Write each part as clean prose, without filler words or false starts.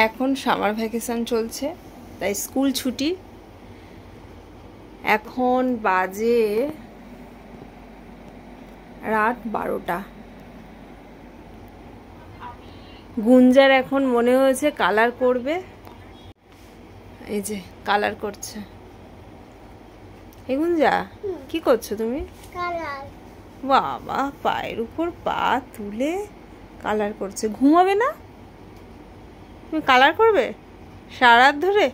এখন summer vacation চলছে, তাই স্কুল ছুটি। এখন বাজে রাত 12টা। গুঞ্জার এখন মনে হয়েছে কালার করবে, এই যে কালার করছে। এই গুঞ্জা, কি করছো তুমি? বাবা, পায়ের উপর পা তুলে কালার করছে। ঘুমাবে না? তুমি কালার করবে সারা রাত ধরে?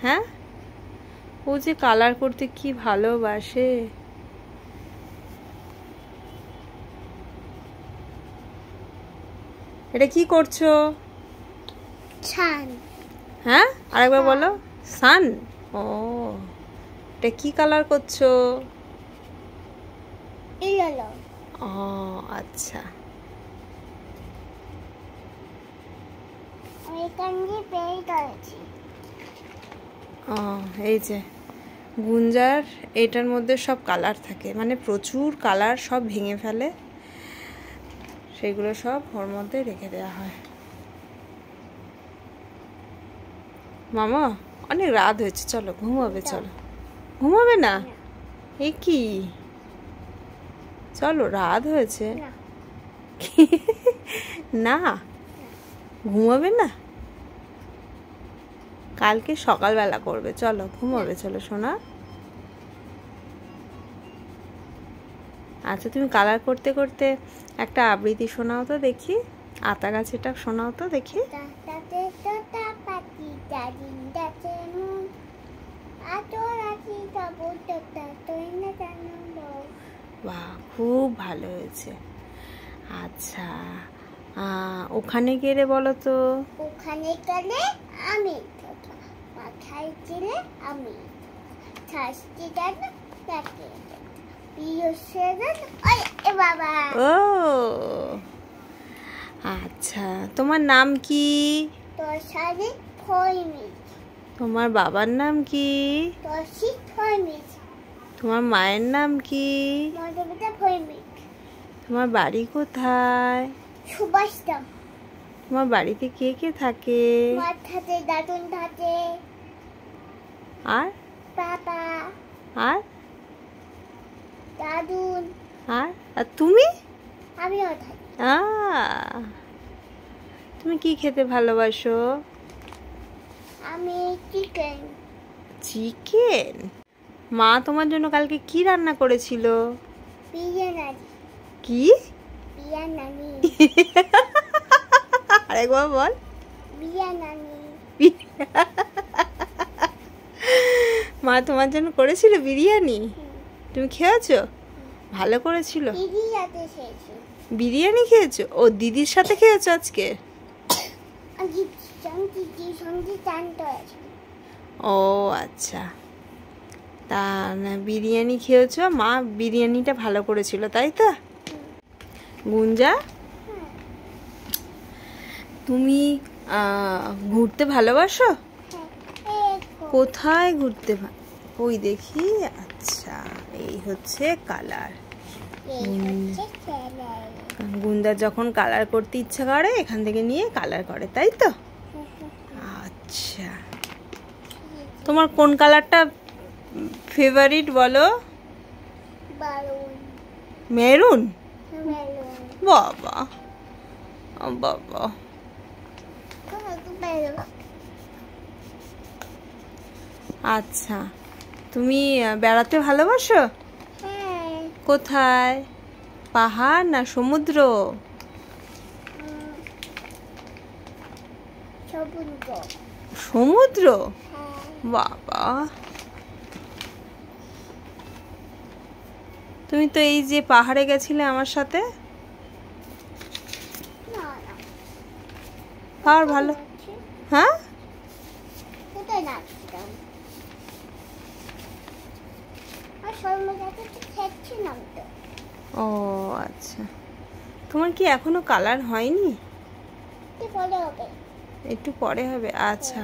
হ্যাঁ, ও যে কালার করতে কি ভালোবাসে। এটা কি করছো? সান। হ্যাঁ, আরেকবার বলো। সান। ও, এটা কি কালার করছো? ইয়েলো। ও আচ্ছা। আমি কাঞ্জি পেয়ে গেছি। ও, এই যে গুঞ্জার এটার মধ্যে সব কালার থাকে, মানে প্রচুর কালার সব ভেঙে ফেলে, সেগুলো সব ওর মধ্যে রেখে দেওয়া হয়। মামা, অনেক রাত হয়েছে, চলো ঘুমাবে। চলো, ঘুমাবে না? এ কি, চলো, রাত হয়েছে। না, ঘুমাবে না? কালকে সকালবেলা করবে। চলো ঘুমাবে, চলো সোনা। আচ্ছা, তুমি কালার করতে করতে একটা আবৃত্তি শোনাও তো দেখি। আতা গাছেটা শোনাও তো দেখি। বাহ, খুব ভালো হয়েছে। আচ্ছা, ওখানে গেলে বলো তো। ওখানে গেলে আমি মাথায় দিলে আমি বাবা। ও আচ্ছা, তোমার নাম কি? তোমার বাবার নাম কি? তোমার মায়ের নাম কি? তোমার বাড়ি কোথায়? সুভাষগ্রাম। তোমার বাড়িতে কে কে থাকে? মা থাকে, দাদুন থাকে, আর বাবা, আর দাদুন, আর আর তুমি? আমিও থাকি। তুমি কি খেতে ভালোবাসো? আমি চিকেন। চিকেন? মা তোমার জন্য কালকে কি রান্না করেছিল? বিরিয়ানি। কি? বিরিয়ানি। আরেকবার বল। বিরিয়ানি। মা তোমার জন্য করেছিল বিরিয়ানি? তুমি খেয়েছো? ভালো করেছিল? বিরিয়ানি খেয়েছো? ও, দিদির সাথে খেয়েছো আজকে? ও আচ্ছা, তা না, বিরিয়ানি খেয়েছো, মা বিরিয়ানিটা ভালো করেছিল, তাই তো? গুঞ্জা, তুমি ঘুরতে ভালোবাসো? কোথায় ঘুরতে? ওই দেখি। আচ্ছা, এই হচ্ছে কালার। গুঞ্জা যখন কালার করতে ইচ্ছা করে এখান থেকে নিয়ে কালার করে, তাই তো? আচ্ছা, তোমার কোন কালারটা ফেভারিট বলো? মেরুন। বাবা বাবা, আচ্ছা, তুমি বেড়াতে ভালোবাসো? কোথায়, পাহাড় না সমুদ্র? সমুদ্র? বাবা, তুমি তো এই যে পাহাড়ে গেছিলে আমার সাথে। পাহাড় ভালো? হ্যাঁ, ও আচ্ছা, তোমার কি এখনো কালার হয়নি? একটু পরে হবে। আচ্ছা,